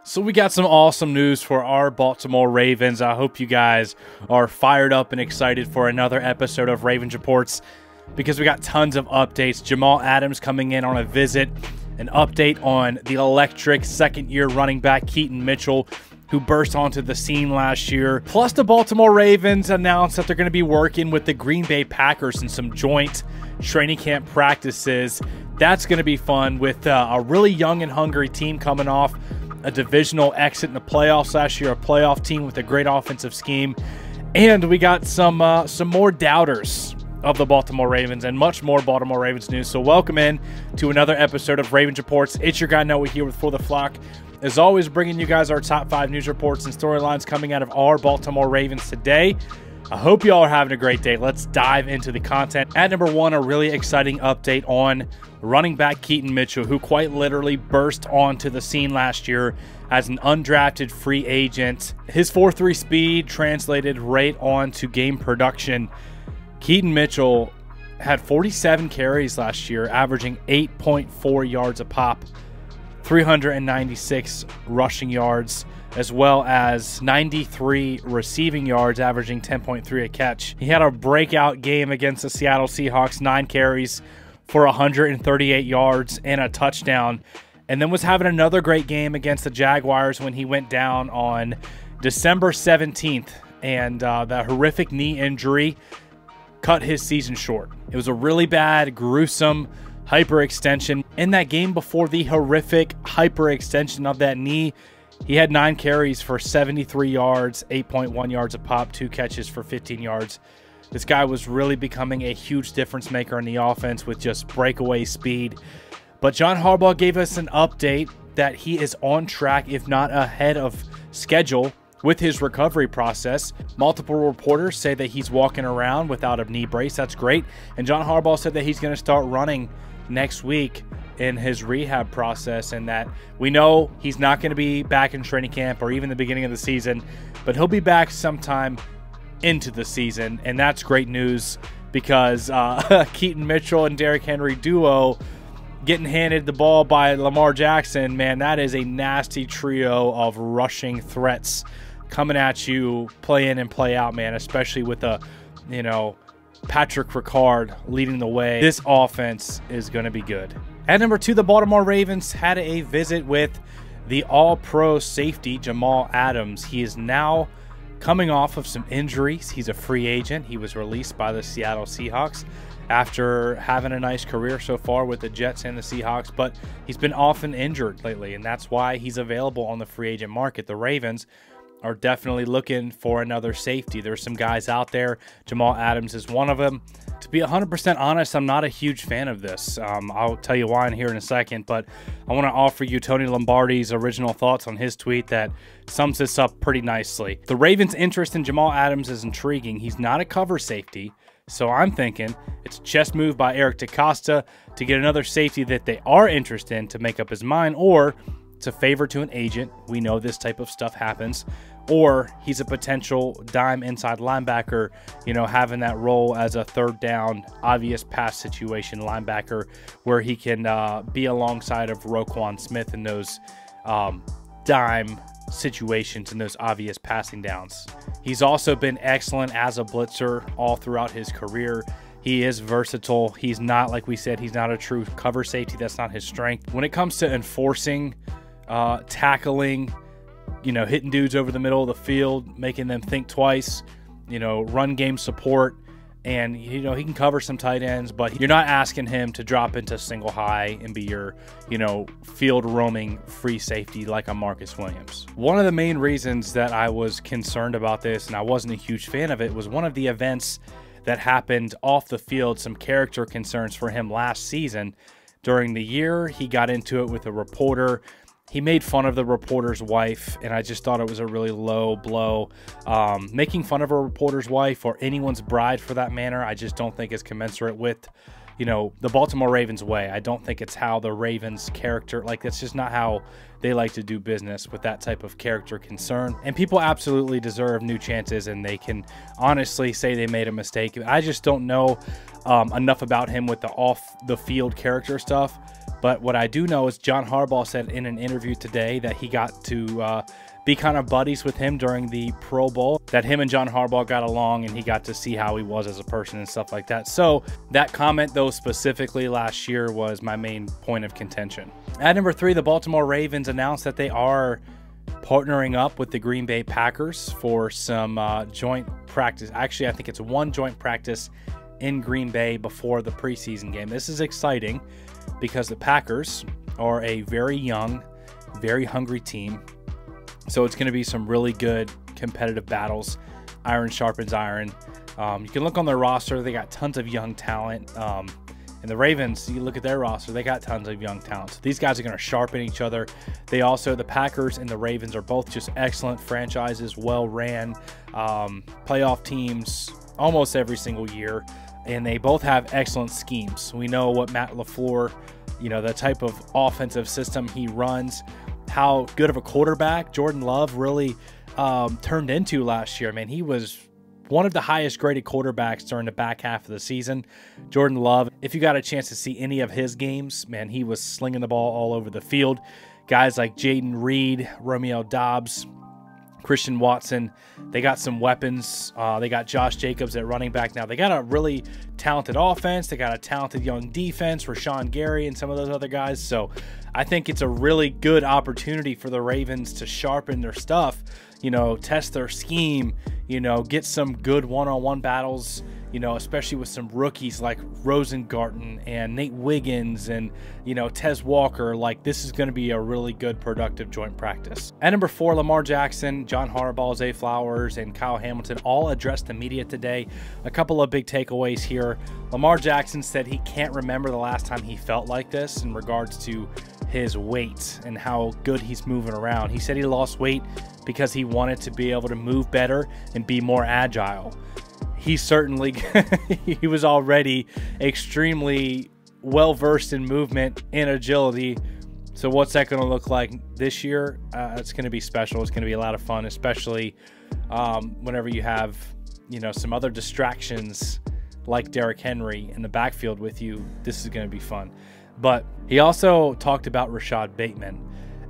So we got some awesome news for our Baltimore Ravens. I hope you guys are fired up and excited for another episode of Ravens Reports because we got tons of updates. Jamal Adams coming in on a visit, an update on the electric second-year running back Keaton Mitchell, who burst onto the scene last year. Plus, the Baltimore Ravens announced that they're going to be working with the Green Bay Packers in some joint training camp practices. That's going to be fun with a really young and hungry team coming off a divisional exit in the playoffs last year, a playoff team with a great offensive scheme. And we got some more doubters of the Baltimore Ravens and much more Baltimore Ravens news. So welcome in to another episode of Ravens Reports. It's your guy Noah here with For the Flock. As always, bringing you guys our top 5 news reports and storylines coming out of our Baltimore Ravens today. I hope you all are having a great day. Let's dive into the content. At number 1, a really exciting update on running back Keaton Mitchell, who quite literally burst onto the scene last year as an undrafted free agent. His 4.3 speed translated right on to game production. Keaton Mitchell had 47 carries last year, averaging 8.4 yards a pop, 396 rushing yards, as well as 93 receiving yards, averaging 10.3 a catch. He had a breakout game against the Seattle Seahawks, 9 carries for 138 yards and a touchdown, and then was having another great game against the Jaguars when he went down on December 17th, and that horrific knee injury cut his season short. It was a really bad, gruesome hyperextension. In that game before the horrific hyperextension of that knee, he had 9 carries for 73 yards, 8.1 yards a pop, 2 catches for 15 yards. This guy was really becoming a huge difference maker in the offense with just breakaway speed. But John Harbaugh gave us an update that he is on track, if not ahead of schedule, with his recovery process. Multiple reporters say that he's walking around without a knee brace. That's great. And John Harbaugh said that he's going to start running next week in his rehab process, and that we know he's not going to be back in training camp or even the beginning of the season, but he'll be back sometime into the season. And that's great news because Keaton Mitchell and Derrick Henry duo getting handed the ball by Lamar Jackson, man, that is a nasty trio of rushing threats coming at you, play in and play out, man, especially with Patrick Ricard leading the way. This offense is going to be good. At number 2, the Baltimore Ravens had a visit with the all-pro safety Jamal Adams. He is now coming off of some injuries. He's a free agent. He was released by the Seattle Seahawks after having a nice career so far with the Jets and the Seahawks, but he's been often injured lately, and that's why he's available on the free agent market. The Ravens are definitely looking for another safety. There's some guys out there. Jamal Adams is one of them. To be 100% honest, I'm not a huge fan of this. I'll tell you why in here in a second, but I want to offer you Tony Lombardi's original thoughts on his tweet that sums this up pretty nicely. The Ravens' interest in Jamal Adams is intriguing. He's not a cover safety, so I'm thinking it's a chess move by Eric DeCosta to get another safety that they are interested in to make up his mind, or it's a favor to an agent. We know this type of stuff happens. Or he's a potential dime inside linebacker, having that role as a third down, obvious pass situation linebacker where he can be alongside of Roquan Smith in those dime situations and those obvious passing downs. He's also been excellent as a blitzer all throughout his career. He is versatile. He's not, like we said, he's not a true cover safety. That's not his strength. When it comes to enforcing, tackling, hitting dudes over the middle of the field, making them think twice, run game support, and, he can cover some tight ends, but you're not asking him to drop into single high and be your, field roaming free safety like a Marcus Williams. One of the main reasons that I was concerned about this and I wasn't a huge fan of it was one of the events that happened off the field, some character concerns for him last season. During the year, he got into it with a reporter. He made fun of the reporter's wife, and I just thought it was a really low blow. Making fun of a reporter's wife or anyone's bride for that matter, I just don't think is commensurate with, the Baltimore Ravens way. I don't think it's how the Ravens character, that's just not how they like to do business with that type of character concern. And people absolutely deserve new chances, and they can honestly say they made a mistake. I just don't know enough about him with the off-the-field character stuff But what I do know is John Harbaugh said in an interview today that he got to be kind of buddies with him during the Pro Bowl, that him and John Harbaugh got along and he got to see how he was as a person and stuff like that. So that comment, though, specifically last year was my main point of contention. At number 3, the Baltimore Ravens announced that they are partnering up with the Green Bay Packers for some joint practice. Actually, I think it's one joint practice in Green Bay before the preseason game. This is exciting because the Packers are a very young, very hungry team. So it's going to be some really good competitive battles. Iron sharpens iron. You can look on their roster. They got tons of young talent. And the Ravens, you look at their roster, they got tons of young talent. So these guys are going to sharpen each other. The Packers and the Ravens are both just excellent franchises, well-ran, playoff teams almost every single year. And they both have excellent schemes. We know what Matt LaFleur, the type of offensive system he runs, how good of a quarterback Jordan Love really turned into last year. Man, he was one of the highest graded quarterbacks during the back half of the season. Jordan Love, if you got a chance to see any of his games, man, he was slinging the ball all over the field. Guys like Jaden Reed, Romeo Doubs, Christian Watson, they got some weapons. They got Josh Jacobs at running back now. They got a really talented offense. They got a talented young defense, Rashawn Gary and some of those other guys. So I think it's a really good opportunity for the Ravens to sharpen their stuff, test their scheme, get some good one-on-one battles, especially with some rookies like Rosengarten and Nate Wiggins and, Tez Walker. Like, this is going to be a really good, productive joint practice. At number 4, Lamar Jackson, John Harbaugh, Zay Flowers, and Kyle Hamilton all addressed the media today. A couple of big takeaways here. Lamar Jackson said he can't remember the last time he felt like this in regards to his weight and how good he's moving around. He said he lost weight because he wanted to be able to move better and be more agile. He certainly, he was already extremely well-versed in movement and agility. So what's that going to look like this year? It's going to be special. It's going to be a lot of fun, especially whenever you have, some other distractions like Derrick Henry in the backfield with you. This is going to be fun. But he also talked about Rashad Bateman.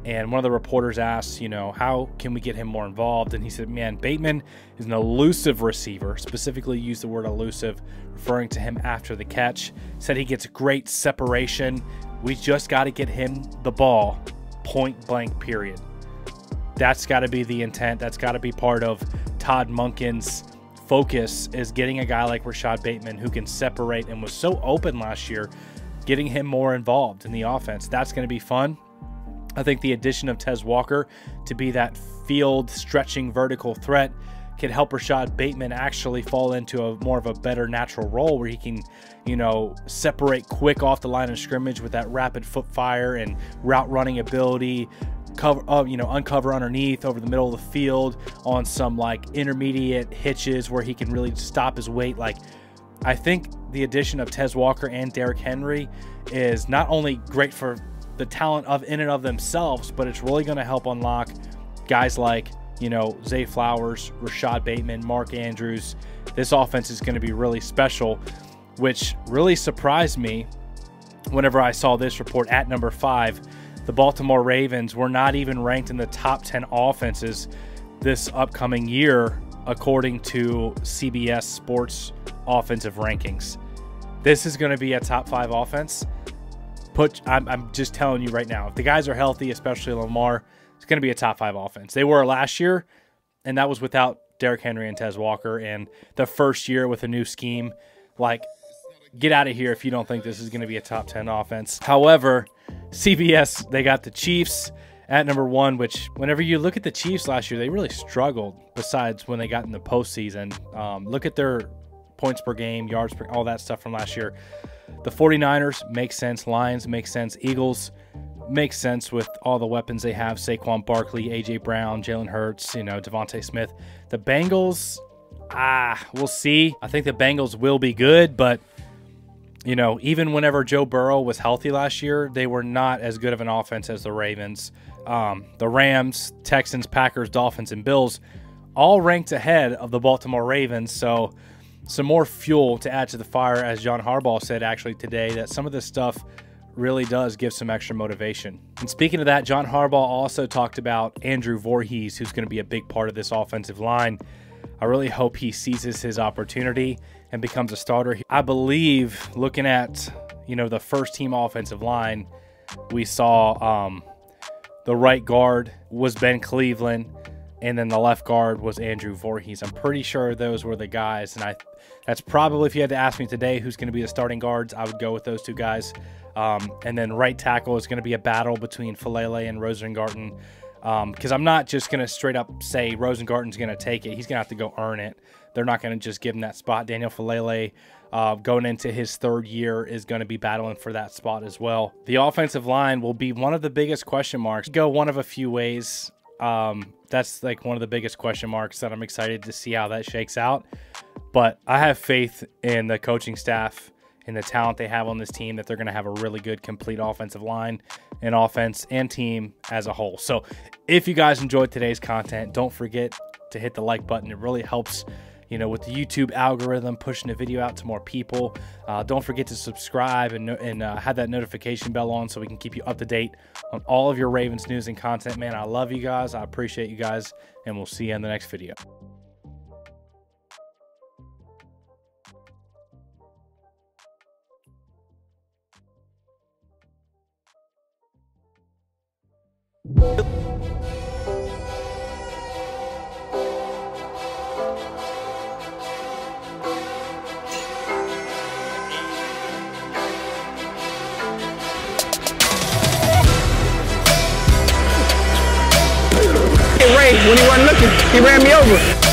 And one of the reporters asked, how can we get him more involved? And he said, man, Bateman is an elusive receiver, specifically used the word elusive, referring to him after the catch. Said he gets great separation. We just got to get him the ball, point blank, period. That's got to be the intent. That's got to be part of Todd Monken's focus, is getting a guy like Rashad Bateman who can separate and was so open last year, getting him more involved in the offense. That's going to be fun. I think the addition of Tez Walker to be that field stretching vertical threat can help Rashad Bateman actually fall into a more of a better natural role where he can, separate quick off the line of scrimmage with that rapid foot fire and route running ability, uncover underneath over the middle of the field on some like intermediate hitches where he can really stop his weight. Like, I think the addition of Tez Walker and Derrick Henry is not only great for the talent of in and of themselves, but it's really going to help unlock guys like, Zay Flowers, Rashad Bateman, Mark Andrews. This offense is going to be really special, which really surprised me whenever I saw this report at number 5. The Baltimore Ravens were not even ranked in the top 10 offenses this upcoming year, according to CBS Sports offensive rankings. This is going to be a top 5 offense. I'm just telling you right now, if the guys are healthy, especially Lamar, it's going to be a top 5 offense. They were last year, and that was without Derrick Henry and Tez Walker, and the first year with a new scheme. Like, get out of here if you don't think this is going to be a top 10 offense. However, CBS, they got the Chiefs at number 1, which whenever you look at the Chiefs last year, they really struggled besides when they got in the postseason. Look at their points per game, yards per, all that stuff from last year. The 49ers make sense. Lions make sense. Eagles make sense with all the weapons they have. Saquon Barkley, A.J. Brown, Jalen Hurts, Devontae Smith. The Bengals, we'll see. I think the Bengals will be good, but, even whenever Joe Burrow was healthy last year, they were not as good of an offense as the Ravens. The Rams, Texans, Packers, Dolphins, and Bills all ranked ahead of the Baltimore Ravens, so some more fuel to add to the fire, as John Harbaugh said actually today, that some of this stuff really does give some extra motivation. And speaking of that, John Harbaugh also talked about Andrew Voorhees, who's going to be a big part of this offensive line. I really hope he seizes his opportunity and becomes a starter. I believe, looking at, you know, the first team offensive line, we saw the right guard was Ben Cleveland, and then the left guard was Andrew Voorhees. I'm pretty sure those were the guys, and that's probably, if you had to ask me today who's going to be the starting guards, I would go with those two guys. And then right tackle is going to be a battle between Falele and Rosengarten, because I'm not just going to straight up say Rosengarten's going to take it. He's going to have to go earn it. They're not going to just give him that spot. Daniel Falele, going into his third year, is going to be battling for that spot as well. The offensive line will be one of the biggest question marks. Go one of a few ways. That's like one of the biggest question marks that I'm excited to see how that shakes out. But I have faith in the coaching staff and the talent they have on this team that they're going to have a really good, complete offensive line and offense and team as a whole. So if you guys enjoyed today's content, don't forget to hit the like button. It really helps, you know, with the YouTube algorithm, pushing the video out to more people. Don't forget to subscribe and have that notification bell on so we can keep you up to date on all of your Ravens news and content. Man, I love you guys. I appreciate you guys, and we'll see you in the next video. When he wasn't looking, he ran me over.